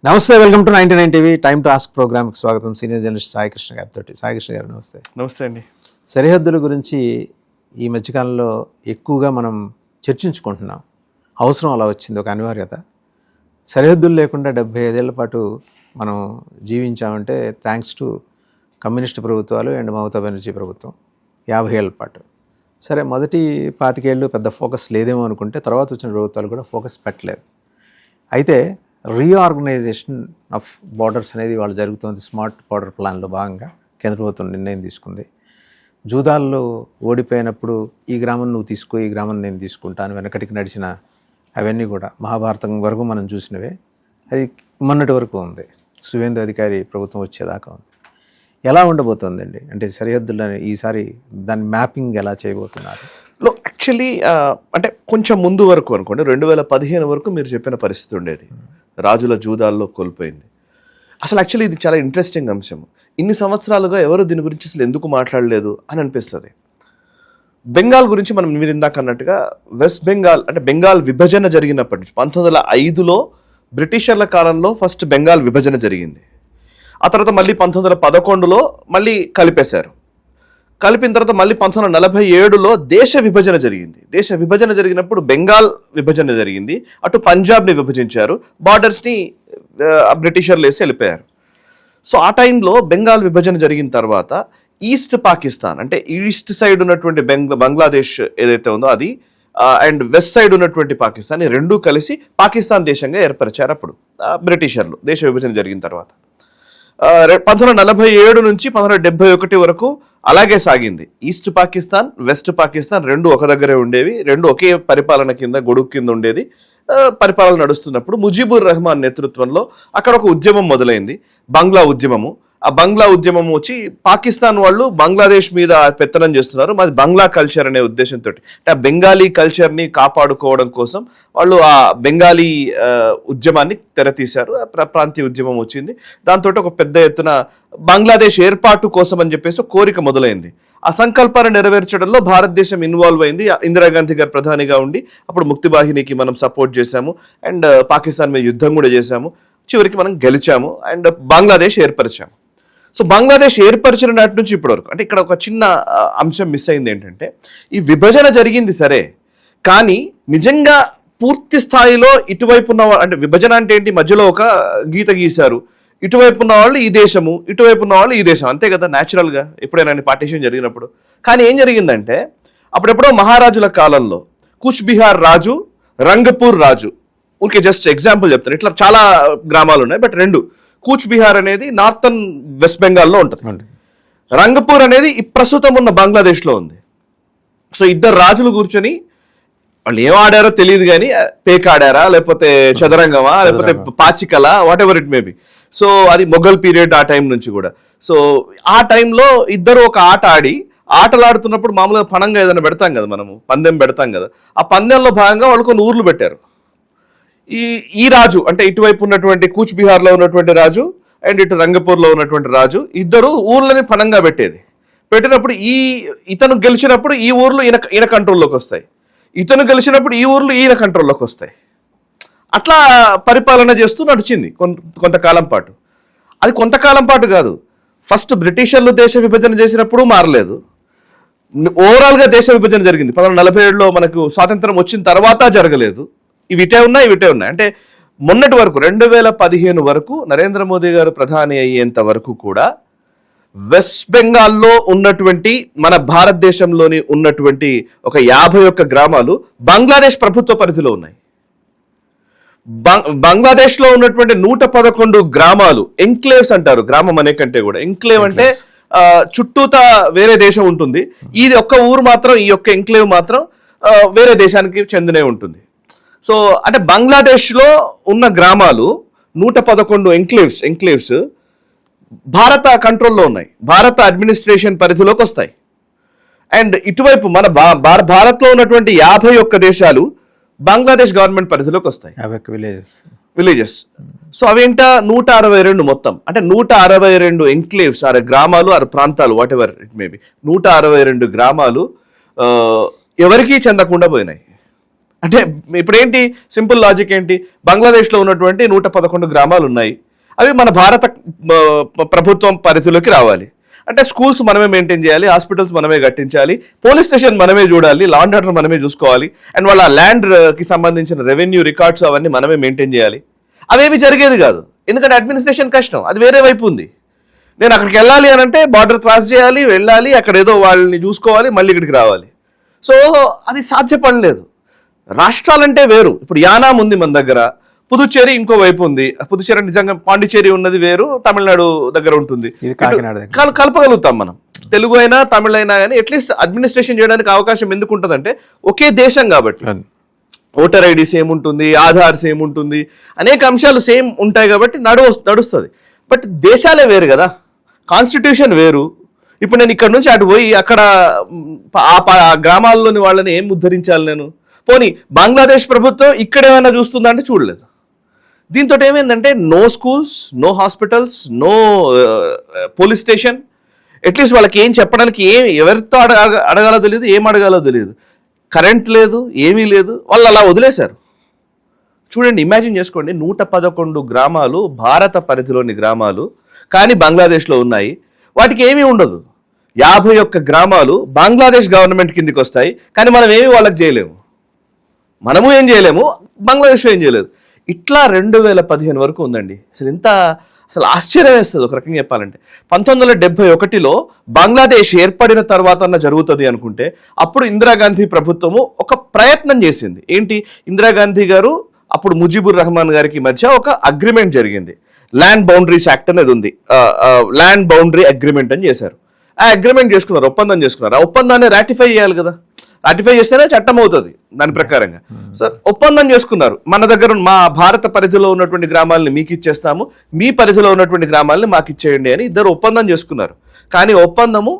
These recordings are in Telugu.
నమస్తే, welcome to 99 TV time to ask ప్రోగ్రామ్కి స్వాగతం. సీనియర్ జర్నలిస్ట్ సాయికృష్ణ గారితో. సాయికృష్ణ గారు నమస్తే. నమస్తే అండి. సరిహద్దుల గురించి ఈ మధ్యకాలంలో ఎక్కువగా మనం చర్చించుకుంటున్నాం. అవసరం అలా వచ్చింది, ఒక అనివార్యత. సరిహద్దులు లేకుండా 75 ఏళ్ల పాటు మనం జీవించామంటే థ్యాంక్స్ టు కమ్యూనిస్ట్ ప్రభుత్వాలు అండ్ మమతా బెనర్జీ ప్రభుత్వం. 50 ఏళ్ల పాటు సరే, మొదటి 25 ఏళ్ళు పెద్ద ఫోకస్ లేదేమో అనుకుంటే తర్వాత వచ్చిన ప్రభుత్వాలు కూడా ఫోకస్ పెట్టలేదు. అయితే రీఆర్గనైజేషన్ ఆఫ్ బార్డర్స్ అనేది వాళ్ళు జరుగుతుంది. స్మార్ట్ బార్డర్ ప్లాన్లో భాగంగా కేంద్ర ప్రభుత్వం నిర్ణయం తీసుకుంది. జూదాల్లో ఓడిపోయినప్పుడు ఈ గ్రామం నువ్వు తీసుకో, ఈ గ్రామం నేను తీసుకుంటాను, వెనకటికి నడిచిన అవన్నీ కూడా మహాభారతం వరకు మనం చూసినవే. అది మొన్నటి వరకు ఉంది. సువేందు అధికారి ప్రభుత్వం వచ్చేదాకా ఉంది. ఎలా ఉండబోతోందండి? అంటే సరిహద్దులని ఈసారి దాని మ్యాపింగ్ ఎలా చేయబోతున్నారు? యాక్చువల్లీ అంటే కొంచెం ముందు వరకు అనుకోండి, 2015 వరకు మీరు చెప్పిన పరిస్థితి ఉండేది. రాజుల జూదాల్లో కోల్పోయింది. అసలు యాక్చువల్లీ ఇది చాలా ఇంట్రెస్టింగ్ అంశం. ఇన్ని సంవత్సరాలుగా ఎవరు దీని గురించి అసలు ఎందుకు మాట్లాడలేదు అని అనిపిస్తుంది. బెంగాల్ గురించి మనం మీరు ఇందాక అన్నట్టుగా వెస్ట్ బెంగాల్ అంటే బెంగాల్ విభజన జరిగినప్పటి నుంచి 1905లో బ్రిటిషర్ల కాలంలో ఫస్ట్ బెంగాల్ విభజన జరిగింది. ఆ తర్వాత మళ్ళీ 1911లో మళ్ళీ కలిపేశారు. కలిపిన తర్వాత మళ్ళీ 1947లో దేశ విభజన జరిగింది. దేశ విభజన జరిగినప్పుడు బెంగాల్ విభజన జరిగింది, అటు పంజాబ్ని విభజించారు, బార్డర్స్ని బ్రిటిషర్లు వేసి వెళ్ళిపోయారు. సో ఆ టైంలో బెంగాల్ విభజన జరిగిన తర్వాత ఈస్ట్ పాకిస్తాన్ అంటే ఈస్ట్ సైడ్ ఉన్నటువంటి బంగ్లాదేశ్ ఏదైతే ఉందో అది అండ్ వెస్ట్ సైడ్ ఉన్నటువంటి పాకిస్తాన్, ఈ రెండూ కలిసి పాకిస్తాన్ దేశంగా ఏర్పరిచారు అప్పుడు బ్రిటిషర్లు దేశ విభజన జరిగిన తర్వాత. 1947 నుంచి 1971 వరకు అలాగే సాగింది. ఈస్ట్ పాకిస్తాన్, వెస్ట్ పాకిస్తాన్ రెండు ఒక దగ్గరే ఉండేవి, రెండు ఒకే పరిపాలన కింద, గొడుగు కింద ఉండేది. పరిపాలన నడుస్తున్నప్పుడు ముజీబుర్ రెహమాన్ నేతృత్వంలో అక్కడ ఒక ఉద్యమం మొదలైంది, బంగ్లా ఉద్యమము. ఆ బంగ్లా ఉద్యమం వచ్చి పాకిస్తాన్ వాళ్ళు బంగ్లాదేశ్ మీద పెత్తనం చేస్తున్నారు, మాది బంగ్లా కల్చర్ అనే ఉద్దేశంతో, అంటే ఆ బెంగాలీ కల్చర్ని కాపాడుకోవడం కోసం వాళ్ళు ఆ బెంగాలీ ఉద్యమాన్ని తెరతీశారు. ప్రాంతీయ ఉద్యమం వచ్చింది. దాంతో ఒక పెద్ద ఎత్తున బంగ్లాదేశ్ ఏర్పాటు కోసం అని చెప్పేసి కోరిక మొదలైంది. ఆ సంకల్పాన్ని నెరవేర్చడంలో భారతదేశం ఇన్వాల్వ్ అయింది. ఇందిరాగాంధీ గారు ప్రధానిగా ఉండి అప్పుడు ముక్తి వాహినికి మనం సపోర్ట్ చేశాము అండ్ పాకిస్తాన్ మీద యుద్ధం కూడా చేశాము. చివరికి మనం గెలిచాము అండ్ బంగ్లాదేశ్ ఏర్పరిచాము. సో బంగ్లాదేశ్ ఏర్పరిచిన నాటి నుంచి ఇప్పటి వరకు అంటే ఇక్కడ ఒక చిన్న అంశం మిస్ అయింది ఏంటంటే, ఈ విభజన జరిగింది సరే, కానీ నిజంగా పూర్తి స్థాయిలో ఇటువైపు ఉన్న అంటే విభజన అంటే ఏంటి, మధ్యలో ఒక గీత గీశారు, ఇటువైపు ఉన్న వాళ్ళు ఈ దేశము, ఇటువైపు ఉన్న వాళ్ళు ఈ దేశం, అంతే కదా న్యాచురల్గా ఎప్పుడైనా పార్టీషన్ జరిగినప్పుడు. కానీ ఏం జరిగిందంటే అప్పుడెప్పుడో మహారాజుల కాలంలో కూచ్ బిహార్ రాజు, రంగపూర్ రాజు, ఊరికే జస్ట్ ఎగ్జాంపుల్ చెప్తాను, ఇట్లా చాలా గ్రామాలు ఉన్నాయి, బట్ రెండు, కూచ్ బిహార్ అనేది నార్థన్ వెస్ట్ బెంగాల్లో ఉంటుంది, రంగపూర్ అనేది ప్రస్తుతం ఉన్న బంగ్లాదేశ్లో ఉంది. సో ఇద్దరు రాజులు కూర్చొని వాళ్ళు ఏం ఆడారో తెలియదు కానీ పేక ఆడారా, లేకపోతే చదరంగమా, లేకపోతే పాచికల, whatever it may be. So అది మొఘల్ పీరియడ్ ఆ టైం నుంచి కూడా. సో ఆ టైంలో ఇద్దరు ఒక ఆట ఆడి, ఆటలాడుతున్నప్పుడు మామూలుగా పణంగా ఏదైనా పెడతాం కదా, మనము పందెం పెడతాం కదా, ఆ పందెంలో భాగంగా వాళ్ళు కొన్ని ఊర్లు పెట్టారు. ఈ రాజు అంటే ఇటువైపు ఉన్నటువంటి కూచ్ బిహార్లో ఉన్నటువంటి రాజు అండ్ ఇటు రంగపూర్లో ఉన్నటువంటి రాజు ఇద్దరు ఊర్లని పణంగా పెట్టినప్పుడు ఇతను గెలిచినప్పుడు ఈ ఊర్లు ఈయన కంట్రోల్లోకి వస్తాయి, ఇతను గెలిచినప్పుడు ఈ ఊర్లు ఈయన కంట్రోల్లోకి వస్తాయి. అట్లా పరిపాలన చేస్తూ నడిచింది కొంతకాలం పాటు. అది కొంతకాలం పాటు కాదు, ఫస్ట్ బ్రిటిషర్లు దేశ విభజన చేసినప్పుడు మారలేదు, ఓవరాల్గా దేశ విభజన జరిగింది. 1947లో మనకు స్వాతంత్రం వచ్చిన తర్వాత జరగలేదు. ఇవిటే ఉన్నాయి. అంటే మొన్నటి వరకు 2015 వరకు నరేంద్ర మోదీ గారు ప్రధాని అయ్యేంత వరకు కూడా వెస్ట్ బెంగాల్లో ఉన్నటువంటి మన భారతదేశంలోని ఉన్నటువంటి ఒక 51 గ్రామాలు బంగ్లాదేశ్ ప్రభుత్వ పరిధిలో ఉన్నాయి. బంగ్లాదేశ్లో ఉన్నటువంటి 111 గ్రామాలు ఎంక్లేవ్స్ అంటారు. గ్రామం అనే కంటే కూడా ఎంక్లేవ్ అంటే చుట్టూతా వేరే దేశం ఉంటుంది. ఇది ఒక్క ఊరు మాత్రం, ఈ యొక్క ఎంక్లేవ్ మాత్రం వేరే దేశానికి చెందినే ఉంటుంది. సో అంటే బంగ్లాదేశ్లో ఉన్న గ్రామాలు 111 ఎంక్లేవ్స్ భారత కంట్రోల్లో ఉన్నాయి, భారత అడ్మినిస్ట్రేషన్ పరిధిలోకి వస్తాయి. అండ్ ఇటువైపు మన భారత్లో ఉన్నటువంటి 51 దేశాలు బంగ్లాదేశ్ గవర్నమెంట్ పరిధిలోకి వస్తాయి, విలేజెస్. సో అవేంట 162 మొత్తం, అంటే 162 ఎంక్లేవ్స్, 6 గ్రామాలు, 6 ప్రాంతాలు, what ever it may be, 162 గ్రామాలు ఎవరికీ చెందకుండా పోయినాయి. అంటే ఇప్పుడు ఏంటి సింపుల్ లాజిక్ ఏంటి, బంగ్లాదేశ్లో ఉన్నటువంటి 111 గ్రామాలు ఉన్నాయి, అవి మన భారత ప్రభుత్వం పరిధిలోకి రావాలి అంటే స్కూల్స్ మనమే మెయింటైన్ చేయాలి, హాస్పిటల్స్ మనమే కట్టించాలి, పోలీస్ స్టేషన్ మనమే చూడాలి, లా అండ్ ఆర్డర్ మనమే చూసుకోవాలి, అండ్ వాళ్ళ ల్యాండ్ కి సంబంధించిన రెవెన్యూ రికార్డ్స్ అవన్నీ మనమే మెయింటైన్ చేయాలి. అవేవి జరిగేది కాదు, ఎందుకంటే అడ్మినిస్ట్రేషన్ కష్టం, అది వేరే వైపు ఉంది. నేను అక్కడికి వెళ్ళాలి అని అంటే బార్డర్ క్రాస్ చేయాలి, వెళ్ళాలి, అక్కడ ఏదో వాళ్ళని చూసుకోవాలి, మళ్ళీ ఇక్కడికి రావాలి. సో అది సాధ్యపడలేదు. రాష్ట్రాలంటే వేరు. ఇప్పుడు యానాం ఉంది మన దగ్గర, పుదుచ్చేరి ఇంకో వైపు ఉంది. పుదుచ్చేరి నిజంగా పాండిచేరి ఉన్నది వేరు, తమిళనాడు దగ్గర ఉంటుంది, కలపగలుగుతాం మనం. తెలుగు అయినా తమిళ అయినా కానీ అట్లీస్ట్ అడ్మినిస్ట్రేషన్ చేయడానికి అవకాశం ఎందుకు ఉంటుందంటే ఒకే దేశం కాబట్టి. ఓటర్ ఐడి సేమ్ ఉంటుంది, ఆధార్ సేమ్ ఉంటుంది, అనేక అంశాలు సేమ్ ఉంటాయి కాబట్టి నడుస్తుంది. బట్ దేశాలే వేరు కదా, కాన్స్టిట్యూషన్ వేరు. ఇప్పుడు నేను ఇక్కడ నుంచి అటు పోయి అక్కడ ఆ గ్రామాల్లోని వాళ్ళని ఏం ఉద్ధరించాలి నేను? పోనీ బంగ్లాదేశ్ ప్రభుత్వం ఇక్కడ ఏమైనా చూస్తుందా అంటే చూడలేదు. దీంతో ఏమైందంటే no schools, no hospitals, no police station. At least వాళ్ళకి ఏం చెప్పడానికి ఎవరితో అడగాలో తెలియదు, ఏం అడగాలో తెలియదు. కరెంట్ లేదు, ఏమీ లేదు, వాళ్ళు అలా వదిలేశారు. చూడండి, ఇమాజిన్ చేసుకోండి, 111 గ్రామాలు భారత పరిధిలోని గ్రామాలు కానీ బంగ్లాదేశ్లో ఉన్నాయి, వాటికి ఏమీ ఉండదు. 51 గ్రామాలు బంగ్లాదేశ్ గవర్నమెంట్ కిందికి వస్తాయి కానీ మనం ఏమీ వాళ్ళకి చేయలేము, మనము ఏం చేయలేము, బంగ్లాదేశ్ ఏం చేయలేదు. ఇట్లా 2015 వరకు ఉందండి. అసలు ఆశ్చర్యం వేస్తుంది ఒక రకంగా చెప్పాలంటే. 1971లో బంగ్లాదేశ్ ఏర్పడిన తర్వాత జరుగుతుంది అనుకుంటే అప్పుడు ఇందిరాగాంధీ ప్రభుత్వము ఒక ప్రయత్నం చేసింది. ఏంటి, ఇందిరాగాంధీ గారు అప్పుడు ముజీబుర్ రెహమాన్ గారికి మధ్య ఒక అగ్రిమెంట్ జరిగింది. ల్యాండ్ బౌండరీస్ యాక్ట్ అనేది ఉంది, ల్యాండ్ బౌండరీ అగ్రిమెంట్ అని చేశారు. ఆ అగ్రిమెంట్ చేసుకున్నారు, ఒప్పందం చేసుకున్నారు. ఆ ఒప్పందాన్ని రాటిఫై చేయాలి కదా, రాటిఫై చేస్తేనే చట్టం అవుతుంది దాని ప్రకారంగా. సార్ ఒప్పందం చేసుకున్నారు, మన దగ్గర మా భారత పరిధిలో ఉన్నటువంటి గ్రామాలని మీకు ఇచ్చేస్తాము, మీ పరిధిలో ఉన్నటువంటి గ్రామాలని మాకు ఇచ్చేయండి అని ఇద్దరు ఒప్పందం చేసుకున్నారు. కానీ ఒప్పందము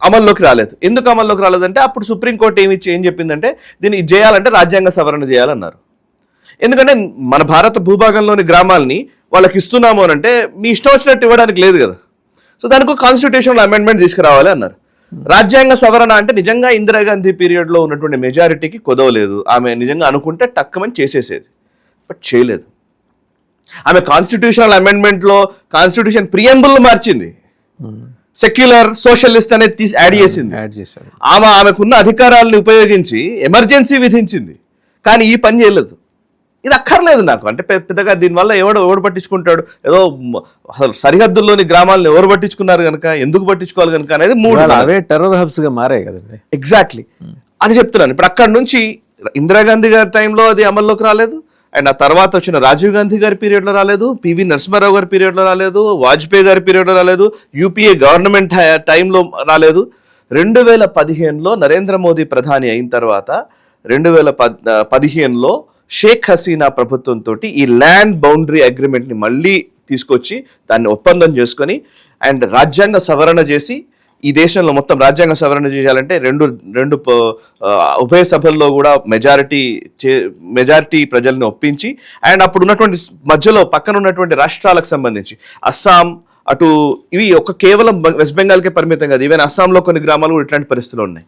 అమల్లోకి రాలేదు. ఎందుకు అమల్లోకి రాలేదంటే అప్పుడు సుప్రీంకోర్టు ఏం చెప్పిందంటే దీన్ని చేయాలంటే రాజ్యాంగ సవరణ చేయాలన్నారు. ఎందుకంటే మన భారత భూభాగంలోని గ్రామాలని వాళ్ళకి ఇస్తున్నాము అని అంటే మీ ఇష్టం వచ్చినట్టు ఇవ్వడానికి లేదు కదా. సో దానికి కాన్స్టిట్యూషనల్ అమెండ్మెంట్ తీసుకురావాలి అన్నారు. రాజ్యాంగ సవరణ అంటే నిజంగా ఇందిరాగాంధీ పీరియడ్లో ఉన్నటువంటి మెజారిటీకి కుదవలేదు. ఆమె నిజంగా అనుకుంటే టక్కమని చేసేసేది, బట్ చేయలేదు. ఆమె కాన్స్టిట్యూషనల్ అమెండ్మెంట్లో కాన్స్టిట్యూషన్ ప్రియంబుల్ మార్చింది, సెక్యులర్ సోషలిస్ట్ అనేది యాడ్ చేసింది. ఆమెకున్న అధికారాలను ఉపయోగించి ఎమర్జెన్సీ విధించింది, కానీ ఈ పని చేయలేదు. ఇది అక్కర్లేదు నాకు, అంటే పెద్దగా దీనివల్ల ఎవడు పట్టించుకుంటాడు, ఏదో అసలు సరిహద్దుల్లోని గ్రామాలను ఎవరు పట్టించుకున్నారు కనుక, ఎందుకు పట్టించుకోవాలి కనుక అనేది అవే టెర్రర్ హబ్స్ గా మారాయి కదండి. ఎగ్జాక్ట్లీ అది చెప్తున్నాను. ఇప్పుడు అక్కడ నుంచి ఇందిరాగాంధీ గారి టైంలో అది అమల్లోకి రాలేదు, అండ్ ఆ తర్వాత వచ్చిన రాజీవ్ గాంధీ గారి పీరియడ్లో రాలేదు, పివి నరసింహారావు గారి పీరియడ్లో రాలేదు, వాజ్పేయి గారి పీరియడ్లో రాలేదు, యూపీఏ గవర్నమెంట్ టైంలో రాలేదు. 2015లో నరేంద్ర మోదీ ప్రధాని అయిన తర్వాత 2015లో షేక్ హసీనా ప్రభుత్వంతో ఈ ల్యాండ్ బౌండరీ అగ్రిమెంట్ ని మళ్ళీ తీసుకొచ్చి దాన్ని ఒప్పందం చేసుకొని అండ్ రాజ్యాంగ సవరణ చేసి, ఈ దేశంలో మొత్తం రాజ్యాంగ సవరణ చేయాలంటే రెండు ఉభయ సభల్లో కూడా మెజారిటీ ప్రజల్ని ఒప్పించి, అండ్ అప్పుడు ఉన్నటువంటి మధ్యలో పక్కన ఉన్నటువంటి రాష్ట్రాలకు సంబంధించి అస్సాం, అటు ఇవి కేవలం వెస్ట్ బెంగాల్కే పరిమితం కాదు, ఈవెన్ అస్సాంలో కొన్ని గ్రామాలు కూడా ఇట్లాంటి పరిస్థితులు ఉన్నాయి.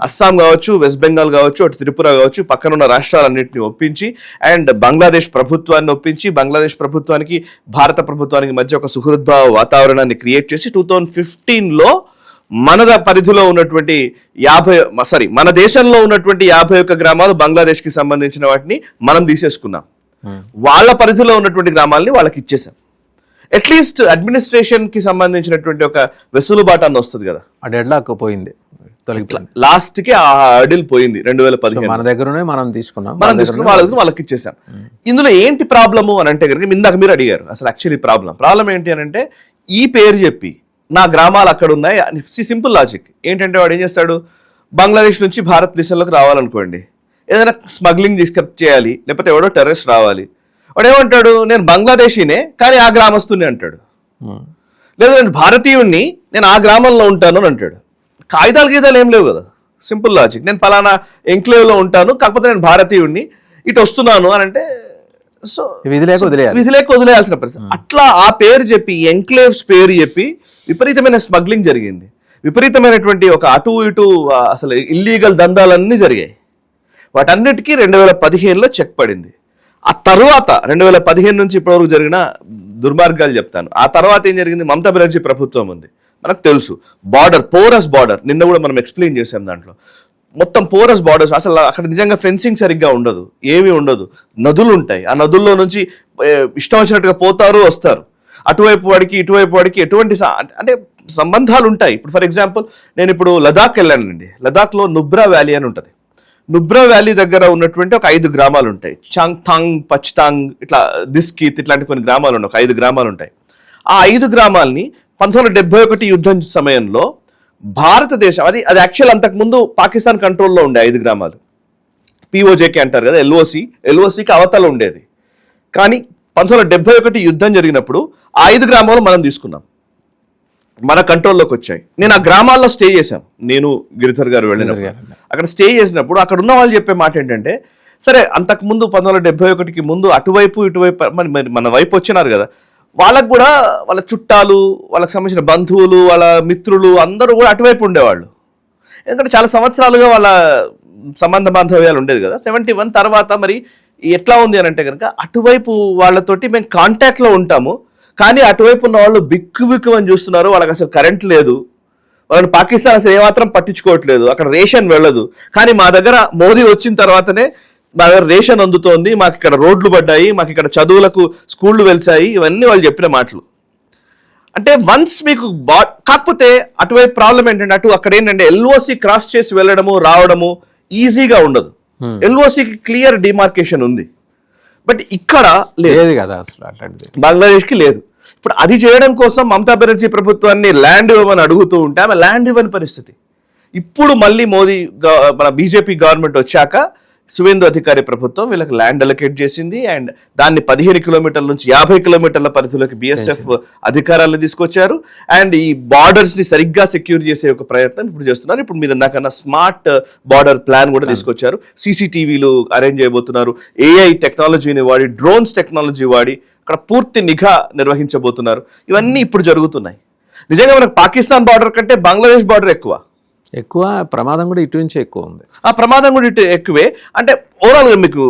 అస్సాం కావచ్చు, వెస్ట్ బెంగాల్ కావచ్చు, అటు త్రిపుర కావచ్చు, పక్కనున్న రాష్ట్రాలన్నింటినీ ఒప్పించి అండ్ బంగ్లాదేశ్ ప్రభుత్వాన్ని ఒప్పించి, బంగ్లాదేశ్ ప్రభుత్వానికి భారత ప్రభుత్వానికి మధ్య ఒక సుహృద్భావ వాతావరణాన్ని క్రియేట్ చేసి 2015లో మన పరిధిలో ఉన్నటువంటి మన దేశంలో ఉన్నటువంటి 51 గ్రామాలు బంగ్లాదేశ్కి సంబంధించిన వాటిని మనం తీసేసుకున్నాం, వాళ్ళ పరిధిలో ఉన్నటువంటి గ్రామాలని వాళ్ళకి ఇచ్చేసాం. అట్లీస్ట్ అడ్మినిస్ట్రేషన్ కి సంబంధించినటువంటి ఒక వెసులుబాటు అన్న వస్తుంది కదా, ఆ డెడ్లాక్ పోయింది, లాస్ట్ కి ఆ హర్డిల్ పోయింది. 2015 మన దగ్గరనే మనం తీసుకున్నాం, వాళ్ళకి ఇచ్చేసాం. ఇందులో ఏంటి ప్రాబ్లము అని అంటే కనుక ఇందాక మీరు అడిగారు, అసలు యాక్చువల్లీ ప్రాబ్లం ఏంటి అని అంటే ఈ పేరు చెప్పి నా గ్రామాలు అక్కడ ఉన్నాయి. సింపుల్ లాజిక్ ఏంటంటే వాడు ఏం చేస్తాడు, బంగ్లాదేశ్ నుంచి భారతదేశంలోకి రావాలనుకోండి, ఏదైనా స్మగ్లింగ్ చేయాలి, లేకపోతే ఎవడో టెర్రరిస్ట్ రావాలి, వాడు ఏమంటాడు, నేను బంగ్లాదేశీనే కానీ ఆ గ్రామస్తుని అంటాడు, లేదా నేను భారతీయుణ్ణి నేను ఆ గ్రామంలో ఉంటాను అని అంటాడు. కాగితాలు ఏం లేవు కదా, సింపుల్ లాజిక్. నేను పలానా ఎంక్లేవ్లో ఉంటాను కాకపోతే నేను భారతీయుణ్ణి ఇటు వస్తున్నాను అని అంటే సో విధి లేక వదిలేయాల్సిన పరిస్థితి. అట్లా ఆ పేరు చెప్పి, ఎంక్లేవ్స్ పేరు చెప్పి విపరీతమైన స్మగ్లింగ్ జరిగింది, విపరీతమైనటువంటి ఒక అటు ఇటు అసలు ఇల్లీగల్ దందాలన్నీ జరిగాయి. వాటన్నిటికీ 2015లో చెక్ పడింది. ఆ తర్వాత 2015 నుంచి ఇప్పటివరకు జరిగిన దుర్మార్గాలు చెప్తాను. ఆ తర్వాత ఏం జరిగింది, మమతా బెనర్జీ ప్రభుత్వం ఉంది, మనకు తెలుసు. పోరస్ బార్డర్ నిన్న కూడా మనం ఎక్స్ప్లెయిన్ చేసాం. దాంట్లో మొత్తం పోరస్ బార్డర్స్, అసలు అక్కడ నిజంగా ఫెన్సింగ్ సరిగ్గా ఉండదు, ఏమీ ఉండదు. నదులు ఉంటాయి, ఆ నదుల్లో నుంచి ఇష్టం వచ్చినట్టుగా పోతారు వస్తారు. అటువైపు వాడికి ఇటువైపు వాడికి ఎటువంటి అంటే సంబంధాలు ఉంటాయి. ఇప్పుడు ఫర్ ఎగ్జాంపుల్ నేను ఇప్పుడు లదాఖ్ వెళ్ళానండి. లదాఖ్లో నుబ్రా వ్యాలీ అని ఉంటుంది. నుబ్రా వ్యాలీ దగ్గర ఉన్నటువంటి ఒక 5 గ్రామాలు ఉంటాయి. చాంగ్థాంగ్, పచ్తాంగ్, ఇట్లా దిస్కీత్, ఇట్లాంటి కొన్ని గ్రామాలు ఉన్నాయి. ఒక 5 గ్రామాలు ఉంటాయి. ఆ 5 గ్రామాలని 1971 యుద్ధం సమయంలో భారతదేశం, అది యాక్చువల్ అంతకుముందు పాకిస్తాన్ కంట్రోల్లో ఉండే 5 గ్రామాలు. పిఓజేకే అంటారు కదా, ఎల్ఓసికి అవతల ఉండేది. కానీ 1971 యుద్ధం జరిగినప్పుడు ఆ 5 గ్రామాలు మనం తీసుకున్నాం, మన కంట్రోల్లోకి వచ్చాయి. నేను ఆ గ్రామాల్లో స్టే చేశాను, నేను గిరిధర్ గారు వెళ్ళినప్పుడు. అక్కడ స్టే చేసినప్పుడు అక్కడ ఉన్న వాళ్ళు చెప్పే మాట ఏంటంటే, సరే అంతకుముందు 1971కి ముందు అటువైపు ఇటువైపు మరి మన వైపు వచ్చినారు కదా, వాళ్ళకు కూడా వాళ్ళ చుట్టాలు, వాళ్ళకి సంబంధించిన బంధువులు, వాళ్ళ మిత్రులు అందరూ కూడా అటువైపు ఉండేవాళ్ళు. ఎందుకంటే చాలా సంవత్సరాలుగా వాళ్ళ సంబంధ బాంధవ్యాలు ఉండేది కదా. 71 తర్వాత మరి ఎట్లా ఉంది అని అంటే కనుక, అటువైపు వాళ్ళతోటి మేము కాంటాక్ట్లో ఉంటాము, కానీ అటువైపు ఉన్న వాళ్ళు బిక్కు అని చూస్తున్నారు. వాళ్ళకి అసలు కరెంట్ లేదు, వాళ్ళని పాకిస్తాన్ అసలు ఏమాత్రం పట్టించుకోవట్లేదు, అక్కడ రేషన్ వెళ్ళదు. కానీ మా దగ్గర మోదీ వచ్చిన తర్వాతనే మా దగ్గర రేషన్ అందుతోంది, మాకు ఇక్కడ రోడ్లు పడ్డాయి, మాకు ఇక్కడ చదువులకు స్కూళ్ళు వెలిచాయి. ఇవన్నీ వాళ్ళు చెప్పిన మాటలు. అంటే వన్స్ మీకు కాకపోతే అటువైపు ప్రాబ్లం ఏంటంటే, అక్కడ ఏంటంటే ఎల్ఓసి క్రాస్ చేసి వెళ్ళడము రావడము ఈజీగా ఉండదు. ఎల్ఓసికి క్లియర్ డిమార్కేషన్ ఉంది, బట్ ఇక్కడ లేదు కదా అసలు. అట్లాంటిది బంగ్లాదేశ్కి లేదు. ఇప్పుడు అది చేయడం కోసం మమతా బెనర్జీ ప్రభుత్వాన్ని ల్యాండ్ ఇవ్వమని అడుగుతూ ఉంటే ఆమె ల్యాండ్ ఇవ్వని పరిస్థితి. ఇప్పుడు మళ్ళీ మన బీజేపీ గవర్నమెంట్ వచ్చాక సువేందు అధికారి ప్రభుత్వం వీళ్ళకి ల్యాండ్ అలొకేట్ చేసింది. అండ్ దాన్ని 15 కిలోమీటర్ల నుంచి 50 కిలోమీటర్ల పరిధిలోకి బిఎస్ఎఫ్ అధికారాలను తీసుకొచ్చారు. అండ్ ఈ బార్డర్స్ ని సరిగ్గా సెక్యూర్ చేసే ఒక ప్రయత్నం ఇప్పుడు చేస్తున్నారు. ఇప్పుడు మీరు నాకన్నా స్మార్ట్ బార్డర్ ప్లాన్ కూడా తీసుకొచ్చారు. సీసీటీవీలు అరేంజ్ చేయబోతున్నారు. ఏఐ టెక్నాలజీని వాడి, డ్రోన్స్ టెక్నాలజీ వాడి అక్కడ పూర్తి నిఘా నిర్వహించబోతున్నారు. ఇవన్నీ ఇప్పుడు జరుగుతున్నాయి. నిజంగా మనకు పాకిస్తాన్ బార్డర్ కంటే బంగ్లాదేశ్ బార్డర్ ఎక్కువ ప్రమాదం కూడా ఇటు నుంచే ఎక్కువ ఉంది. ఆ ప్రమాదం కూడా ఇటు ఎక్కువే. అంటే ఓవరాల్ గా మీకు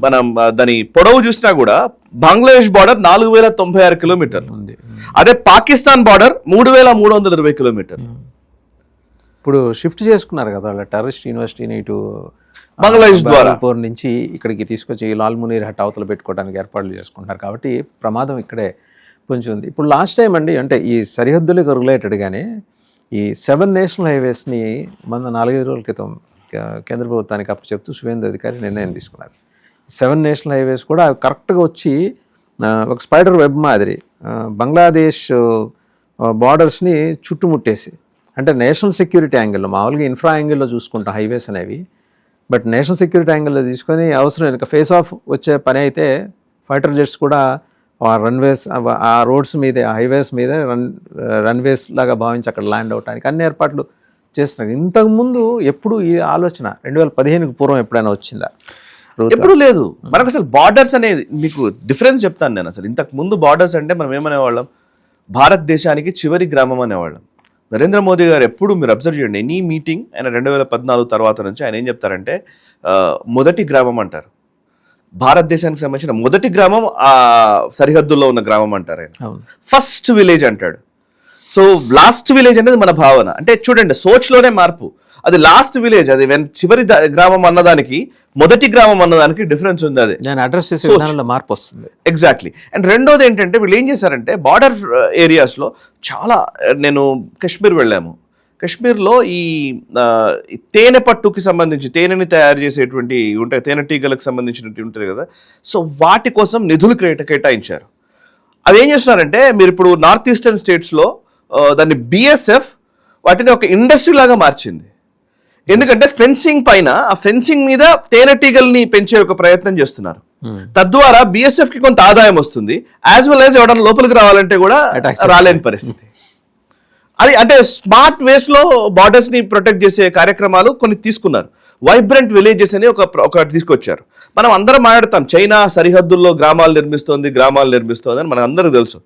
మనం దాని పొడవు చూసినా కూడా బంగ్లాదేశ్ బార్డర్ 4096 కిలోమీటర్లు ఉంది. అదే పాకిస్తాన్ బార్డర్ 3320 కిలోమీటర్లు. ఇప్పుడు షిఫ్ట్ చేసుకున్నారు కదా వాళ్ళ టెర్రరిస్ట్ యూనివర్సిటీని ఇటు బంగ్లాదేశ్ ద్వారా నుంచి ఇక్కడికి తీసుకొచ్చి లాల్ మునీర్ హట్ అవతల పెట్టుకోవడానికి ఏర్పాట్లు చేసుకుంటున్నారు. కాబట్టి ప్రమాదం ఇక్కడే కొంచెం ఉంది. ఇప్పుడు లాస్ట్ టైం అండి, అంటే ఈ సరిహద్దులకు రిలేటెడ్గానే ఈ 7 నేషనల్ హైవేస్ని మన 4-5 రోజుల క్రితం కేంద్ర ప్రభుత్వానికి అప్పు చెప్తూ సువేంద్ర అధికారి నిర్ణయం తీసుకున్నారు. 7 నేషనల్ హైవేస్ కూడా కరెక్ట్గా వచ్చి ఒక స్పైడర్ వెబ్ మాదిరి బంగ్లాదేశ్ బార్డర్స్ని చుట్టుముట్టేసి, అంటే నేషనల్ సెక్యూరిటీ యాంగిల్లో, మామూలుగా ఇన్ఫ్రా యాంగిల్లో చూసుకుంటాం హైవేస్ అనేవి, బట్ నేషనల్ సెక్యూరిటీ యాంగిల్లో తీసుకొని అవసరం ఇంకా ఫేస్ ఆఫ్ వచ్చే పని అయితే ఫైటర్ జెట్స్ కూడా ఆ రన్వేస్, ఆ రోడ్స్ మీదే, ఆ హైవేస్ మీదే రన్వేస్ లాగా భావించి అక్కడ ల్యాండ్ అవడానికి అన్ని ఏర్పాట్లు చేస్తున్నారు. ఇంతకుముందు ఎప్పుడు ఈ ఆలోచన 2015కి పూర్వం ఎప్పుడైనా వచ్చిందా? ఎప్పుడు లేదు. మనకు అసలు బార్డర్స్ అనేది, మీకు డిఫరెన్స్ చెప్తాను నేను. అసలు ఇంతకు ముందు బార్డర్స్ అంటే మనం ఏమనేవాళ్ళం, భారతదేశానికి చివరి గ్రామం అనేవాళ్ళం. నరేంద్ర మోదీ గారు ఎప్పుడు మీరు అబ్జర్వ్ చేయండి, ఎనీ మీటింగ్ ఆయన 2014 తర్వాత నుంచి ఆయన ఏం చెప్తారంటే మొదటి గ్రామం అంటారు. భారతదేశానికి సంబంధించిన మొదటి గ్రామం ఆ సరిహద్దుల్లో ఉన్న గ్రామం అంటారు ఆయన. ఫస్ట్ విలేజ్ అంటాడు. సో లాస్ట్ విలేజ్ అనేది మన భావన. అంటే చూడండి, సోచ్లోనే మార్పు. అది లాస్ట్ విలేజ్, అది చివరి గ్రామం అన్నదానికి మొదటి గ్రామం అన్నదానికి డిఫరెన్స్ ఉంది. అది అడ్రస్ చేసే విధానంలో మార్పు వస్తుంది. ఎగ్జాక్ట్లీ. అండ్ రెండోది ఏంటంటే వీళ్ళు ఏం చేశారంటే బార్డర్ ఏరియాస్లో చాలా, నేను కాశ్మీర్ వెళ్ళాము. కాశ్మీర్లో ఈ తేనె పట్టుకి సంబంధించి, తేనెని తయారు చేసేటువంటి ఉంటాయి, తేనెటీగలకు సంబంధించినట్టు ఉంటుంది కదా, సో వాటి కోసం నిధులు కేటాయించారు. అవి ఏం చేస్తున్నారంటే, మీరు ఇప్పుడు నార్త్ ఈస్టర్న్ స్టేట్స్లో దాన్ని బిఎస్ఎఫ్ వాటిని ఒక ఇండస్ట్రీ లాగా మార్చింది. ఎందుకంటే ఫెన్సింగ్ పైన, ఆ ఫెన్సింగ్ మీద తేనెటీగల్ని పెంచే ఒక ప్రయత్నం చేస్తున్నారు. తద్వారా బిఎస్ఎఫ్ కి కొంత ఆదాయం వస్తుంది, యాజ్ వెల్ యాజ్ ఎవడన్నా లోపలికి రావాలంటే కూడా రాలేని పరిస్థితి. అది అంటే స్మార్ట్ వేస్ లో బార్డర్స్ ని ప్రొటెక్ట్ చేసే కార్యక్రమాలు కొన్ని తీసుకున్నారు. వైబ్రెంట్ విలేజెస్ అని ఒకటి తీసుకొచ్చారు. మనం అందరం మాట్లాడతాం, చైనా సరిహద్దుల్లో గ్రామాలు నిర్మిస్తోంది అని మనకు అందరికీ తెలుసు.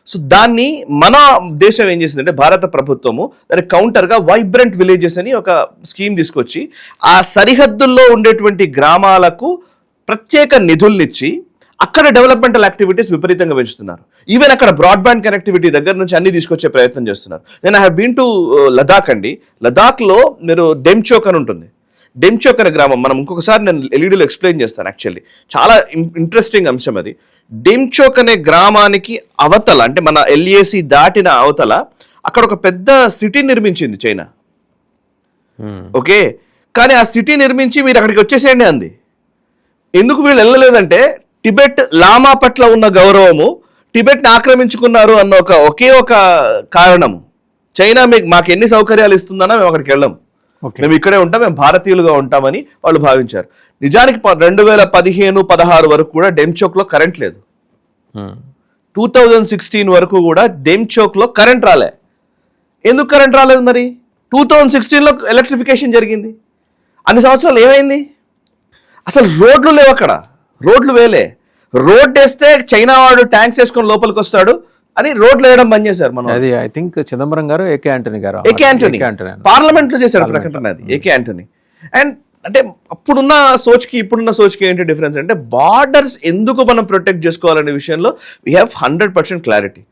సో దాన్ని మన దేశం ఏం చేసిందంటే భారత ప్రభుత్వము దానికి కౌంటర్గా వైబ్రెంట్ విలేజెస్ అని ఒక స్కీమ్ తీసుకొచ్చి ఆ సరిహద్దుల్లో ఉండేటువంటి గ్రామాలకు ప్రత్యేక నిధుల్నిచ్చి అక్కడ డెవలప్మెంటల్ యాక్టివిటీస్ విపరీతంగా పెంచుతున్నారు. ఈవెన్ అక్కడ బ్రాడ్బ్యాండ్ కనెక్టివిటీ దగ్గర నుంచి అన్ని తీసుకొచ్చే ప్రయత్నం చేస్తున్నారు. నేను I have been to Ladakh అండి. లదాఖ్లో మీరు డెమ్చోక్ అని ఉంటుంది. డెమ్చోక్ అనే గ్రామం, మనం ఇంకొకసారి నేను ఎల్ఈడీలో ఎక్స్ప్లెయిన్ చేస్తాను. యాక్చువల్లీ చాలా ఇంట్రెస్టింగ్ అంశం అది. డెమ్చోక్ అనే గ్రామానికి అవతల, అంటే మన ఎల్ఏసి దాటిన అవతల అక్కడ ఒక పెద్ద సిటీ నిర్మించింది చైనా. ఓకే, కానీ ఆ సిటీ నిర్మించి మీరు అక్కడికి వచ్చేసేయండి అంది. ఎందుకు వీళ్ళు వెళ్ళలేదంటే టిబెట్ లామా పట్ల ఉన్న గౌరవము, టిబెట్ని ఆక్రమించుకున్నారు అన్న ఒకే ఒక కారణము. చైనా మాకు ఎన్ని సౌకర్యాలు ఇస్తుందన్నా మేము అక్కడికి వెళ్ళాం, మేము ఇక్కడే ఉంటాం, మేము భారతీయులుగా ఉంటామని వాళ్ళు భావించారు. నిజానికి 2015-16 వరకు కూడా డెమ్చోక్లో కరెంట్ లేదు. 2016 వరకు కూడా డెమ్చోక్లో కరెంట్ రాలే. ఎందుకు కరెంట్ రాలేదు? మరి 2016లో ఎలక్ట్రిఫికేషన్ జరిగింది. అన్ని సంవత్సరాలు ఏమైంది? అసలు రోడ్లు లేవు అక్కడ, రోడ్లు వేలే. రోడ్ వేస్తే చైనా వాడు ట్యాంక్స్ వేసుకొని లోపలికి వస్తాడు అని రోడ్లు వేయడం బంద్ చేశారు. మనం అది ఐ థింక్ చిదంబరం గారు, ఏకే ఆంటనీ పార్లమెంట్ లో చేశాడు ప్రకటన, అది ఏకే ఆంటనీ. అండ్ అంటే అప్పుడున్న సోచ్కి ఇప్పుడున్న సోచ్కి ఏంటి డిఫరెన్స్ అంటే, బార్డర్స్ ఎందుకు మనం ప్రొటెక్ట్ చేసుకోవాలనే విషయంలో we have 100% clarity.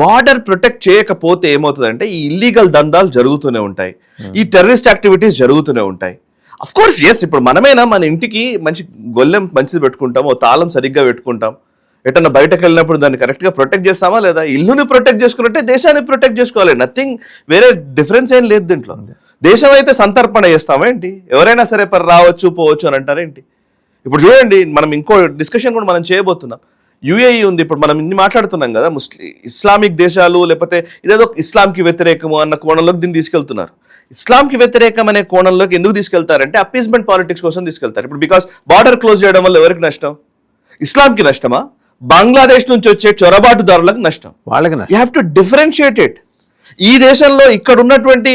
Border protect చేయకపోతే ఏమవుతుందంటే ఈ ఇల్లీగల్ దందాలు జరుగుతూనే ఉంటాయి, ఈ టెర్రరిస్ట్ యాక్టివిటీస్ జరుగుతూనే ఉంటాయి. అఫ్ కోర్స్ ఎస్, ఇప్పుడు మనమైనా మన ఇంటికి మంచి గొల్లెం మంచిది పెట్టుకుంటాం, ఓ తాళం సరిగ్గా పెట్టుకుంటాం, ఎటన్నా బయటకు వెళ్ళినప్పుడు దాన్ని కరెక్ట్గా ప్రొటెక్ట్ చేస్తామా లేదా? ఇల్లుని ప్రొటెక్ట్ చేసుకున్నట్టే దేశాన్ని ప్రొటెక్ట్ చేసుకోవాలి. నథింగ్, వేరే డిఫరెన్స్ ఏం లేదు దీంట్లో. దేశం అయితే సంతర్పణ చేస్తామా ఏంటి? ఎవరైనా సరే రావచ్చు పోవచ్చు అని అంటారేంటి? ఇప్పుడు చూడండి, మనం ఇంకో డిస్కషన్ కూడా మనం చేయబోతున్నాం. యుఏఈ ఉంది, ఇప్పుడు మనం ఇన్ని మాట్లాడుతున్నాం కదా, ఇస్లామిక్ దేశాలు లేకపోతే ఇదేదో ఇస్లాంకి వ్యతిరేకము అన్న కోణంలోకి దీన్ని తీసుకెళ్తున్నారు. ఇస్లాంకి వ్యతిరేకం అనే కోణంలోకి ఎందుకు తీసుకెళ్తారంటే అపీస్మెంట్ పాలిటిక్స్ కోసం తీసుకెళ్తారు. ఇప్పుడు బికాస్ బార్డర్ క్లోజ్ చేయడం వల్ల ఎవరికి నష్టం? ఇస్లాంకి నష్టమా? బంగ్లాదేశ్ నుంచి వచ్చే చొరబాటుదారులకు నష్టం. వాళ్ళకి you have to differentiate it. ఈ దేశంలో ఇక్కడ ఉన్నటువంటి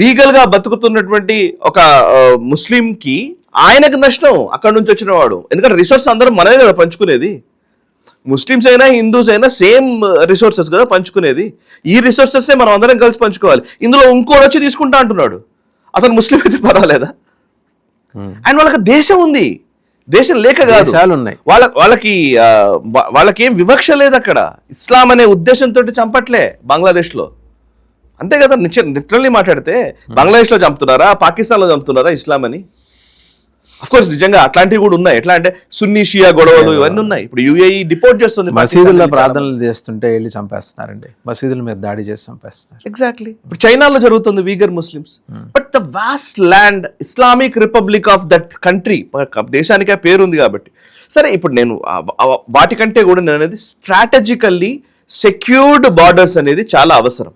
లీగల్ గా బతుకుతున్నటువంటి ఒక ముస్లింకి ఆయనకు నష్టం అక్కడ నుంచి వచ్చిన వాడు. ఎందుకంటే రిసోర్స్ అందరం మనమే కదా పంచుకునేది. ముస్లిమ్స్ అయినా హిందూస్ అయినా సేమ్ రిసోర్సెస్ కదా పంచుకునేది. ఈ రిసోర్సెస్నే మనం అందరం కలిసి పంచుకోవాలి. ఇందులో ఇంకోటి వచ్చి తీసుకుంటా అంటున్నాడు, అతను ముస్లిం అయితే పర్వాలేదా? అండ్ వాళ్ళకి దేశం ఉంది, దేశం లేక కాదు, వాళ్ళకి ఏం వివక్ష లేదు అక్కడ. ఇస్లాం అనే ఉద్దేశంతో చంపట్లే బంగ్లాదేశ్లో, అంతే కదా. లిటరల్లీ మాట్లాడితే బంగ్లాదేశ్లో చంపుతున్నారా, పాకిస్తాన్లో చంపుతున్నారా ఇస్లాం అని? అఫ్ కోర్స్ నిజంగా అట్లాంటివి కూడా ఉన్నాయి. ఎట్లా అంటే సున్నీ షియా గొడవలు ఇవన్నీ ఉన్నాయి. ఇప్పుడు యుఏఈ డిపోర్ట్ చేస్తుంది, మసీదుల్లో ప్రార్థనలు చేస్తుంటే వెళ్ళి చంపేస్తున్నారండి, మసీదుల మీద దాడి చేసి చంపేస్తున్నారు. ఎగ్జాక్ట్లీ. ఇప్పుడు చైనాలో జరుగుతుంది Uighur Muslims. But the vast land, Islamic republic of that country, దేశానికే పేరుంది కాబట్టి. సరే, ఇప్పుడు నేను వాటికంటే కూడా నేను అనేది స్ట్రాటజికల్లీ సెక్యూర్డ్ బార్డర్స్ అనేది చాలా అవసరం.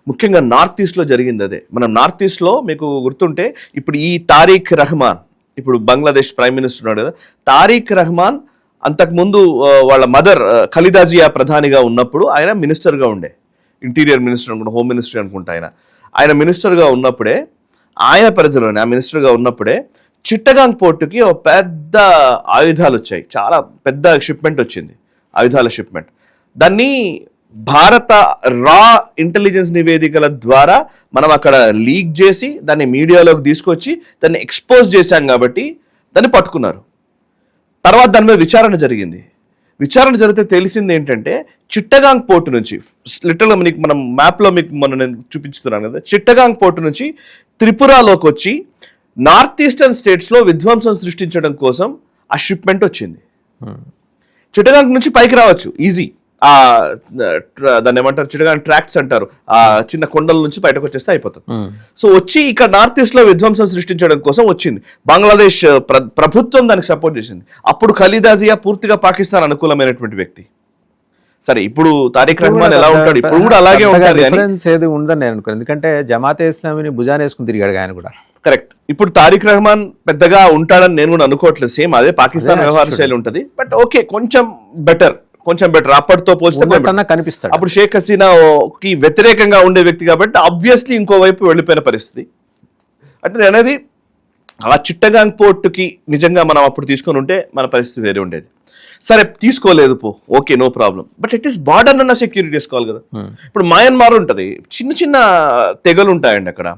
ముఖ్యంగా నార్త్ ఈస్ట్లో జరిగింది అదే. మనం నార్త్ ఈస్ట్లో మీకు గుర్తుంటే ఇప్పుడు ఈ తారీఖ్ రహమాన్, ఇప్పుడు బంగ్లాదేశ్ ప్రైమ్ మినిస్టర్ ఉన్నాడు కదా, తారీఖ్ రహమాన్ అంతకుముందు వాళ్ళ మదర్ ఖలీదా జియా ప్రధానిగా ఉన్నప్పుడు ఆయన మినిస్టర్గా ఉండే, ఇంటీరియర్ మినిస్టర్ అనుకుంటా, హోమ్ మినిస్టర్ అనుకుంటా. ఆయన మినిస్టర్గా ఉన్నప్పుడే, ఆయన పరిధిలోనే ఆ మినిస్టర్గా ఉన్నప్పుడే చిట్టగాంగ్ పోర్టుకి ఒక పెద్ద ఆయుధాలు వచ్చాయి. చాలా పెద్ద షిప్మెంట్ వచ్చింది, ఆయుధాల షిప్మెంట్. దాన్ని భారత రా ఇంటెలిజెన్స్ నివేదికల ద్వారా మనం అక్కడ లీక్ చేసి దాన్ని మీడియాలోకి తీసుకొచ్చి దాన్ని ఎక్స్పోజ్ చేశాం కాబట్టి దాన్ని పట్టుకున్నారు. తర్వాత దాని మీద విచారణ జరిగింది. విచారణ జరిగితే తెలిసింది ఏంటంటే, చిట్టగాంగ్ పోర్టు నుంచి, లిటరల్గా మీకు మనం మ్యాప్లో మీకు నేను చూపించుతున్నాను కదా, చిట్టగాంగ్ పోర్టు నుంచి త్రిపురలోకి వచ్చి నార్త్ ఈస్టర్న్ స్టేట్స్లో విధ్వంసం సృష్టించడం కోసం ఆ షిప్మెంట్ వచ్చింది. చిట్టగాంగ్ నుంచి పైకి రావచ్చు ఈజీ, దాన్ని ఏమంటారు, చిట్టగాంగ్ ట్రాక్ట్స్ అంటారు, ఆ చిన్న కొండల నుంచి బయటకు వచ్చేస్తే అయిపోతుంది. సో వచ్చి ఇక్కడ నార్త్ ఈస్ట్ లో విధ్వంసం సృష్టించడం కోసం వచ్చింది. బంగ్లాదేశ్ ప్రభుత్వం దానికి సపోర్ట్ చేసింది. అప్పుడు ఖలీదా జియా పూర్తిగా పాకిస్తాన్ అనుకూలమైనటువంటి వ్యక్తి. సరే, ఇప్పుడు తారీఖ్ రహమాన్ ఎలా ఉంటాడు? ఇప్పుడు కూడా అలాగే ఉంటాడు. ఏది ఉందని నేను అనుకున్నాను, ఎందుకంటే జమాతే ఇస్లామీని భుజాన్ని వేసుకుని తిరిగాడు ఆయన కూడా. కరెక్ట్. ఇప్పుడు తారీఖ్ రహమాన్ పెద్దగా ఉంటాడని నేను కూడా అనుకోవట్లేదు. సేమ్ అదే పాకిస్తాన్ వ్యవహార శైలి ఉంటుంది. బట్ ఓకే, కొంచెం బెటర్. అప్పటితో పోల్చితే కనిపిస్తాడు. అప్పుడు షేక్ హసీనాకి వ్యతిరేకంగా ఉండే వ్యక్తి కాబట్టి ఆబ్వియస్లీ ఇంకోవైపు వెళ్ళిపోయిన పరిస్థితి. అంటే అనేది ఆ చిట్టగాంగ్ పోర్టుకి నిజంగా మనం అప్పుడు తీసుకొని ఉంటే మన పరిస్థితి వేరే ఉండేది. సరే తీసుకోలేదు పో, okay no problem, but it is border అన్న సెక్యూరిటీ చేసుకోవాలి కదా. ఇప్పుడు మయన్మార్ ఉంటుంది, చిన్న చిన్న తెగలు ఉంటాయండి అక్కడ.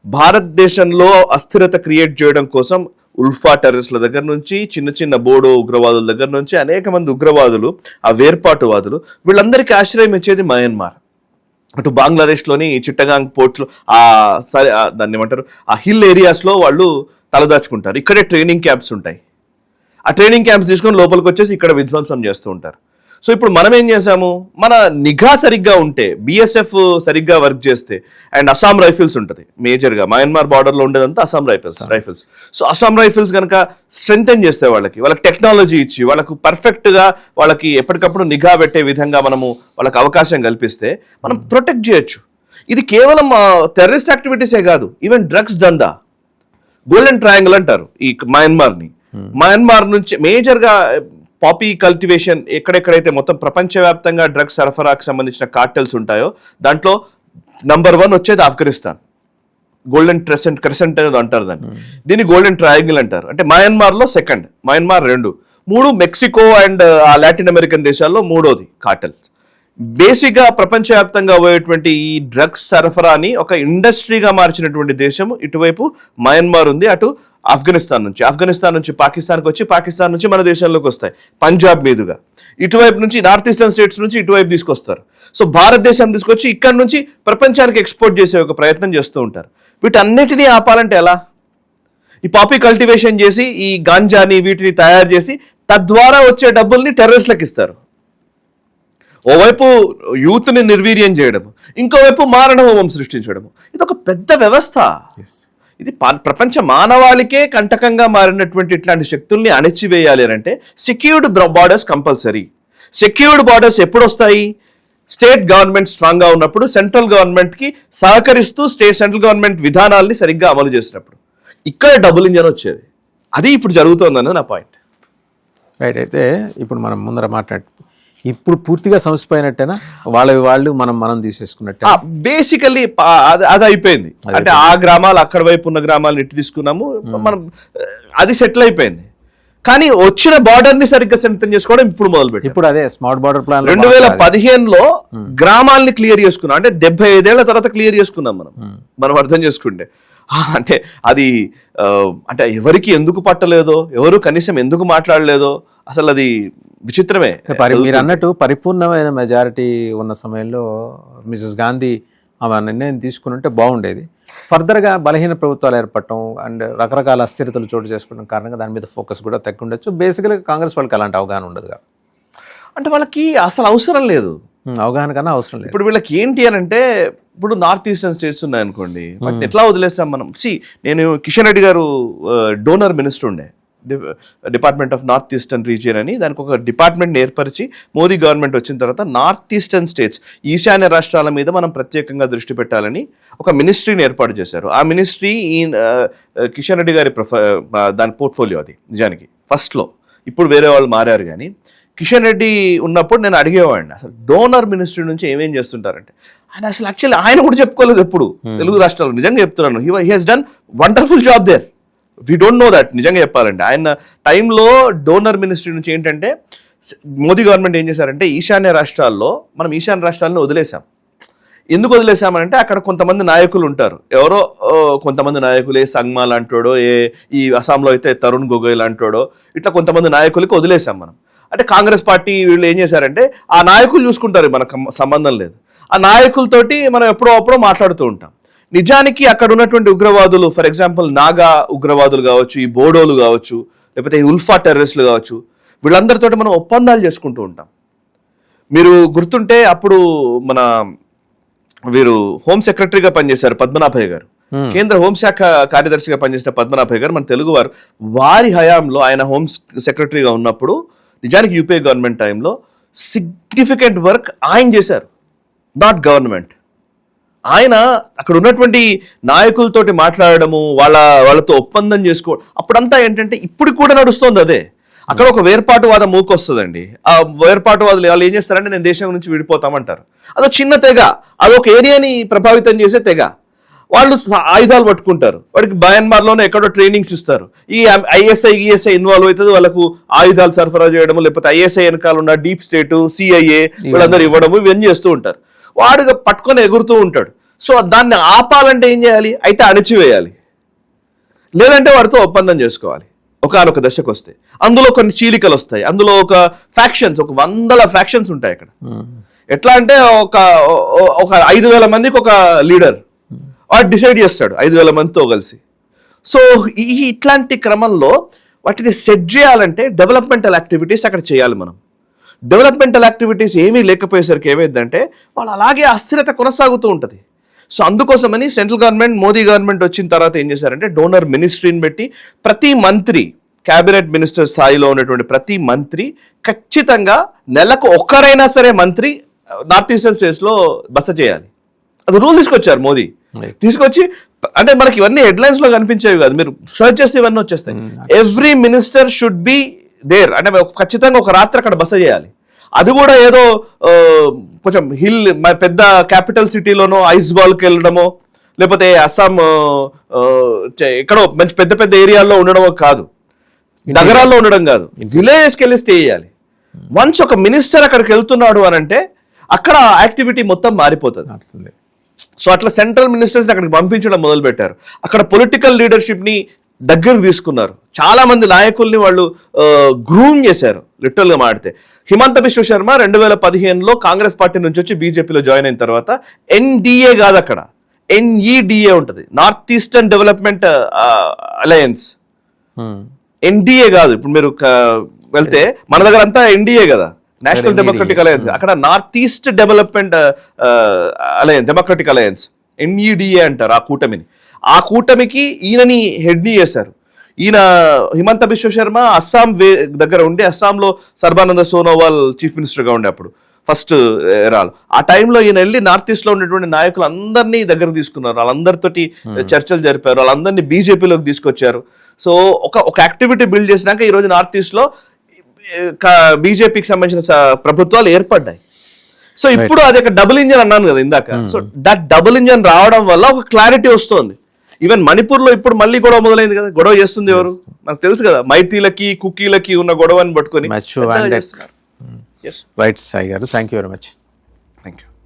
భారతదేశంలో అస్థిరత క్రియేట్ చేయడం కోసం ఉల్ఫా టెర్రరిస్టుల దగ్గర నుంచి చిన్న చిన్న బోడో ఉగ్రవాదుల దగ్గర నుంచి అనేక మంది ఉగ్రవాదులు, ఆ వేర్పాటువాదులు, వీళ్ళందరికీ ఆశ్రయం ఇచ్చేది మయన్మార్. అటు బంగ్లాదేశ్లోని చిట్టగాంగ్ పోర్ట్లో దాన్ని ఏమంటారు, ఆ హిల్ ఏరియాస్లో వాళ్ళు తలదాచుకుంటారు. ఇక్కడే ట్రైనింగ్ క్యాంప్స్ ఉంటాయి. ఆ ట్రైనింగ్ క్యాంప్స్ తీసుకొని లోపలికి వచ్చేసి ఇక్కడ విధ్వంసం చేస్తూ ఉంటారు. సో ఇప్పుడు మనం ఏం చేసాము, మన నిఘా సరిగ్గా ఉంటే, బిఎస్ఎఫ్ సరిగ్గా వర్క్ చేస్తే, అండ్ అస్సాం రైఫిల్స్ ఉంటుంది మేజర్గా, మయన్మార్ బార్డర్లో ఉండేదంతా Assam rifles. So Assam rifles కనుక స్ట్రెంగ్తెన్ చేస్తే వాళ్ళకి టెక్నాలజీ ఇచ్చి వాళ్ళకు పర్ఫెక్ట్గా వాళ్ళకి ఎప్పటికప్పుడు నిఘా పెట్టే విధంగా మనము వాళ్ళకి అవకాశం కల్పిస్తే మనం ప్రొటెక్ట్ చేయొచ్చు. ఇది కేవలం టెర్రరిస్ట్ యాక్టివిటీసే కాదు, ఈవెన్ డ్రగ్స్ దందా, గోల్డెన్ ట్రయాంగిల్ అంటారు ఈ మయన్మార్ని. మయన్మార్ నుంచి మేజర్గా పాపీ కల్టివేషన్ ఎక్కడెక్కడైతే మొత్తం ప్రపంచవ్యాప్తంగా డ్రగ్స్ సరఫరాకు సంబంధించిన కార్టెల్స్ ఉంటాయో దాంట్లో నంబర్ 1 వచ్చేది ఆఫ్ఘనిస్తాన్. గోల్డెన్ క్రెసెంట్ అనేది అంటారు దాన్ని. దీన్ని గోల్డెన్ ట్రయాంగిల్ అంటారు. అంటే మయన్మార్లో సెకండ్, మయన్మార్ 2, 3 మెక్సికో అండ్ ఆ లాటిన్ అమెరికన్ దేశాల్లో 3వది కార్టెల్. బేసిక్గా ప్రపంచవ్యాప్తంగా పోయేటువంటి ఈ డ్రగ్స్ సరఫరాని ఒక ఇండస్ట్రీగా మార్చినటువంటి దేశం ఇటువైపు మయన్మార్ ఉంది. అటు ఆఫ్ఘనిస్తాన్ నుంచి పాకిస్తాన్కి వచ్చి, పాకిస్తాన్ నుంచి మన దేశంలోకి వస్తాయి పంజాబ్ మీదుగా. ఇటువైపు నుంచి నార్త్ ఈస్టర్న్ స్టేట్స్ నుంచి ఇటువైపు తీసుకొస్తారు. సో భారతదేశం తీసుకొచ్చి ఇక్కడ నుంచి ప్రపంచానికి ఎక్స్పోర్ట్ చేసే ఒక ప్రయత్నం చేస్తూ ఉంటారు. వీటన్నిటినీ ఆపాలంటే ఎలా? ఈ పాపీ కల్టివేషన్ చేసి ఈ గాంజాని వీటిని తయారు చేసి తద్వారా వచ్చే డబ్బుల్ని టెర్రరిస్ట్లకు ఇస్తారు. ఓవైపు యూత్ని నిర్వీర్యం చేయడం, ఇంకోవైపు మారణ హోమం సృష్టించడం. ఇది ఒక పెద్ద వ్యవస్థ. ఇది ప్రపంచ మానవాళికే కంటకంగా మారినటువంటి ఇట్లాంటి శక్తుల్ని అణిచివేయాలి అని అంటే secured borders compulsory. Secured borders ఎప్పుడు వస్తాయి? స్టేట్ గవర్నమెంట్ స్ట్రాంగ్గా ఉన్నప్పుడు, సెంట్రల్ గవర్నమెంట్కి సహకరిస్తూ సెంట్రల్ గవర్నమెంట్ విధానాల్ని సరిగ్గా అమలు చేసినప్పుడు. ఇక్కడ డబుల్ ఇంజన్ వచ్చేది. అది ఇప్పుడు జరుగుతుందన్నది నా పాయింట్. రైట్. అయితే ఇప్పుడు మనం ముందర ఇప్పుడు పూర్తిగా సమసిపోయినట్టేనా, వాళ్ళు మనం తీసేసుకున్నట్టే? బేసికల్లీ అది అయిపోయింది. అంటే ఆ గ్రామాలు అక్కడ వైపు ఉన్న గ్రామాలను ఇటు తీసుకున్నాము మనం, అది సెటిల్ అయిపోయింది. కానీ వచ్చిన బార్డర్ ని సరిగ్గా స్ట్రెంగ్తెన్ చేసుకోవడం ఇప్పుడు మొదలుపెట్టి, ఇప్పుడు అదే స్మార్ట్ బార్డర్ ప్లాన్ 2015లో గ్రామాలని క్లియర్ చేసుకున్నాం. అంటే 75 ఏళ్ల తర్వాత క్లియర్ చేసుకున్నాం మనం అర్థం చేసుకుంటే. అంటే అది అంటే ఎవరికి ఎందుకు పట్టలేదో, ఎవరు కనీసం ఎందుకు మాట్లాడలేదో, అసలు అది విచిత్రమే. మీరు అన్నట్టు పరిపూర్ణమైన మెజారిటీ ఉన్న సమయంలో మిసెస్ గాంధీ ఆమె నిర్ణయం తీసుకుని ఉంటే బాగుండేది. ఫర్దర్గా బలహీన ప్రభుత్వాలు ఏర్పడటం అండ్ రకరకాల అస్థిరతలు చోటు చేసుకోవడం కారణంగా దాని మీద ఫోకస్ కూడా తక్కువ ఉండొచ్చు. బేసికల్గా కాంగ్రెస్ వాళ్ళకి అలాంటి అవగాహన ఉండదు కదా. అంటే వాళ్ళకి అసలు అవసరం లేదు, అవగాహన కన్నా అవసరం లేదు. ఇప్పుడు వీళ్ళకి ఏంటి అని అంటే, ఇప్పుడు నార్త్ ఈస్టర్న్ స్టేట్స్ ఉన్నాయనుకోండి, వాటిని ఎట్లా వదిలేస్తాం మనం? నేను కిషన్ రెడ్డి గారు డోనర్ మినిస్టర్ ఉండే, department of north eastern region అని, దానికి ఒక డిపార్ట్మెంట్ ఏర్పరిచి మోదీ గవర్నమెంట్ వచ్చిన తర్వాత నార్త్ ఈస్టర్న్ స్టేట్స్, ఈశాన్య రాష్ట్రాల మీద మనం ప్రత్యేకంగా దృష్టి పెట్టాలని ఒక మినిస్ట్రీని ఏర్పాటు చేశారు. ఆ మినిస్ట్రీ కిషన్ రెడ్డి గారి దాని పోర్ట్ఫోలియో అది నిజానికి ఫస్ట్లో. ఇప్పుడు వేరే వాళ్ళు మారారు. కానీ కిషన్ రెడ్డి ఉన్నప్పుడు నేను అడిగేవాడిని, అసలు డోనర్ మినిస్ట్రీ నుంచి ఏమేం చేస్తుంటారంటే, ఆయన అసలు యాక్చువల్లీ ఆయన కూడా చెప్పుకోలేదు ఎప్పుడు తెలుగు రాష్ట్రాల్లో. నిజంగా చెప్తున్నాను, he has done wonderful job there. We don't know that. నిజంగా చెప్పాలంటే ఆయన టైంలో డోనర్ మినిస్ట్రీ నుంచి ఏంటంటే, మోదీ గవర్నమెంట్ ఏం చేశారంటే, ఈశాన్య రాష్ట్రాలను వదిలేశాం. ఎందుకు వదిలేశామనంటే, అక్కడ కొంతమంది నాయకులు ఉంటారు, ఎవరో కొంతమంది నాయకులు, సంగ్మా లాంటోడో, ఈ అస్సాంలో అయితే తరుణ్ గొగోయ్ లాంటోడో, ఇట్లా కొంతమంది నాయకులకి వదిలేశాం మనం. అంటే కాంగ్రెస్ పార్టీ వీళ్ళు ఏం చేశారంటే, ఆ నాయకులు చూసుకుంటారు, మనకు సంబంధం లేదు. ఆ నాయకులతోటి మనం ఎప్పుడో మాట్లాడుతూ ఉంటాం. నిజానికి అక్కడ ఉన్నటువంటి ఉగ్రవాదులు, ఫర్ ఎగ్జాంపుల్ నాగా ఉగ్రవాదులు కావచ్చు, ఈ బోడోలు కావచ్చు, లేకపోతే ఈ ఉల్ఫా టెర్రరిస్టులు కావచ్చు, వీళ్ళందరితో మనం ఒప్పందాలు చేసుకుంటూ ఉంటాం. మీరు గుర్తుంటే అప్పుడు మన వీరు హోమ్ సెక్రటరీగా పనిచేశారు పద్మనాభయ్య గారు, కేంద్ర హోంశాఖ కార్యదర్శిగా పనిచేసిన పద్మనాభయ్య గారు మన తెలుగువారు. వారి హయాంలో ఆయన హోమ్ సెక్రటరీగా ఉన్నప్పుడు నిజానికి యూపీఏ గవర్నమెంట్ టైంలో సిగ్నిఫికెంట్ వర్క్ ఆయన చేశారు, నాట్ గవర్నమెంట్. ఆయన అక్కడ ఉన్నటువంటి నాయకులతోటి మాట్లాడడము, వాళ్ళతో ఒప్పందం చేసుకోవడం, అప్పుడంతా ఏంటంటే ఇప్పుడు కూడా నడుస్తుంది అదే. అక్కడ ఒక వేర్పాటువాదం మూకొస్తుందండి. ఆ వేర్పాటువాదులు వాళ్ళు ఏం చేస్తారంటే, నేను దేశం నుంచి విడిపోతామంటారు. అదొక చిన్న తెగ, అదొక ఏరియాని ప్రభావితం చేసే తెగ. వాళ్ళు ఆయుధాలు పట్టుకుంటారు, వాడికి మయన్మార్లోనే ఎక్కడో ట్రైనింగ్స్ ఇస్తారు. ఈ ఈఎస్ఐ ఇన్వాల్వ్ అవుతుంది, వాళ్ళకు ఆయుధాలు సరఫరా చేయడము, లేకపోతే ఐఎస్ఐ వెనకాల ఉన్న డీప్ స్టేట్, సిఐఏ వీళ్ళందరూ ఇవ్వడము, ఇవన్నీ చేస్తూ ఉంటారు. వాడు పట్టుకొని ఎగురుతూ ఉంటాడు. సో దాన్ని ఆపాలంటే ఏం చేయాలి? అయితే అణిచివేయాలి, లేదంటే వాడితో ఒప్పందం చేసుకోవాలి. ఒకనొక దశకు వస్తే అందులో కొన్ని చీలికలు వస్తాయి, అందులో ఒక 100 ఫ్యాక్షన్స్ ఉంటాయి అక్కడ. ఎట్లా అంటే ఒక 5,000 మందికి ఒక లీడర్ వాడు డిసైడ్ చేస్తాడు 5,000 మందితో కలిసి. సో ఇట్లాంటి క్రమంలో వాటిని సెట్ చేయాలంటే డెవలప్మెంటల్ యాక్టివిటీస్ అక్కడ చేయాలి మనం. డెవలప్మెంటల్ యాక్టివిటీస్ ఏమీ లేకపోయేసరికి ఏమైందంటే వాళ్ళు అలాగే అస్థిరత కొనసాగుతూ ఉంటుంది. సో అందుకోసమని సెంట్రల్ గవర్నమెంట్, మోదీ గవర్నమెంట్ వచ్చిన తర్వాత ఏం చేశారంటే డోనర్ మినిస్ట్రీని పెట్టి ప్రతి మంత్రి, క్యాబినెట్ మినిస్టర్ స్థాయిలో ఉన్నటువంటి ప్రతి మంత్రి ఖచ్చితంగా నెలకు ఒక్కరైనా సరే మంత్రి నార్త్ ఈస్టర్న్ స్టేట్స్ లో బస చేయాలి. అది రూల్ తీసుకొచ్చారు మోదీ. తీసుకొచ్చి అంటే మనకి ఇవన్నీ హెడ్లైన్స్ లో కనిపించేవి కాదు, మీరు సర్చ్ చేస్తే ఇవన్నీ వచ్చేస్తాయి. Every minister should be there, అంటే ఖచ్చితంగా ఒక రాత్రి అక్కడ బస చేయాలి. అది కూడా ఏదో కొంచెం హిల్ పెద్ద క్యాపిటల్ సిటీలోనో ఐస్ బాల్కి వెళ్ళడమో, లేకపోతే అస్సాం ఎక్కడో మంచి పెద్ద పెద్ద ఏరియాల్లో ఉండడమో కాదు, నగరాల్లో ఉండడం కాదు, విలేజెస్కి వెళ్ళి స్టే చేయాలి. వన్స్ ఒక మినిస్టర్ అక్కడికి వెళ్తున్నాడు అని అంటే అక్కడ యాక్టివిటీ మొత్తం మారిపోతుంది. సో అట్లా సెంట్రల్ మినిస్టర్స్ని అక్కడికి పంపించడం మొదలు పెట్టారు. అక్కడ పొలిటికల్ లీడర్షిప్ని దగ్గరకు తీసుకున్నారు. చాలా మంది నాయకుల్ని వాళ్ళు గ్రూమ్ చేశారు లిటరల్ గా మాడితే. హిమంత బిశ్వ శర్మ 2015లో కాంగ్రెస్ పార్టీ నుంచి వచ్చి బీజేపీలో జాయిన్ అయిన తర్వాత ఎన్డీఏ కాదు, అక్కడ ఎన్ఈడిఏ ఉంటుంది, North Eastern Development Alliance. NDA కాదు. ఇప్పుడు మీరు వెళ్తే మన దగ్గర అంతా ఎన్డీఏ కదా, నేషనల్ డెమోక్రటిక్ అలయన్స్. అక్కడ North East Development Alliance, Democratic Alliance, NEDA అంటారు ఆ కూటమిని. ఆ కూటమికి ఈయనని హెడ్ని చేశారు. ఈయన హిమంత బిశ్వ శర్మ అస్సాం దగ్గర ఉండి, అస్సాంలో సర్బానంద సోనోవాల్ చీఫ్ మినిస్టర్గా ఉండే అప్పుడు ఫస్ట్ ఎరాల్. ఆ టైంలో ఈయన వెళ్ళి నార్త్ ఈస్ట్ లో ఉన్నటువంటి నాయకులు అందరినీ దగ్గర తీసుకున్నారు, వాళ్ళందరితోటి చర్చలు జరిపారు, వాళ్ళందరినీ బీజేపీలోకి తీసుకొచ్చారు. సో ఒక యాక్టివిటీ బిల్డ్ చేసినాక ఈరోజు నార్త్ ఈస్ట్ లో బీజేపీకి సంబంధించిన ప్రభుత్వాలు ఏర్పడ్డాయి. సో ఇప్పుడు అది ఒక డబుల్ ఇంజన్ అన్నాను కదా ఇందాక. సో దట్ డబుల్ ఇంజన్ రావడం వల్ల ఒక క్లారిటీ వస్తుంది. ఈవెన్ మణిపూర్ లో ఇప్పుడు మళ్ళీ గొడవ మొదలైంది కదా. గొడవ చేస్తుంది ఎవరు? నాకు తెలుసు కదా, మైతీలకి కుకీలకి ఉన్న గొడవని పట్టుకొని. రైట్ సాయి గారు, థ్యాంక్ యూ వెరీ మచ్.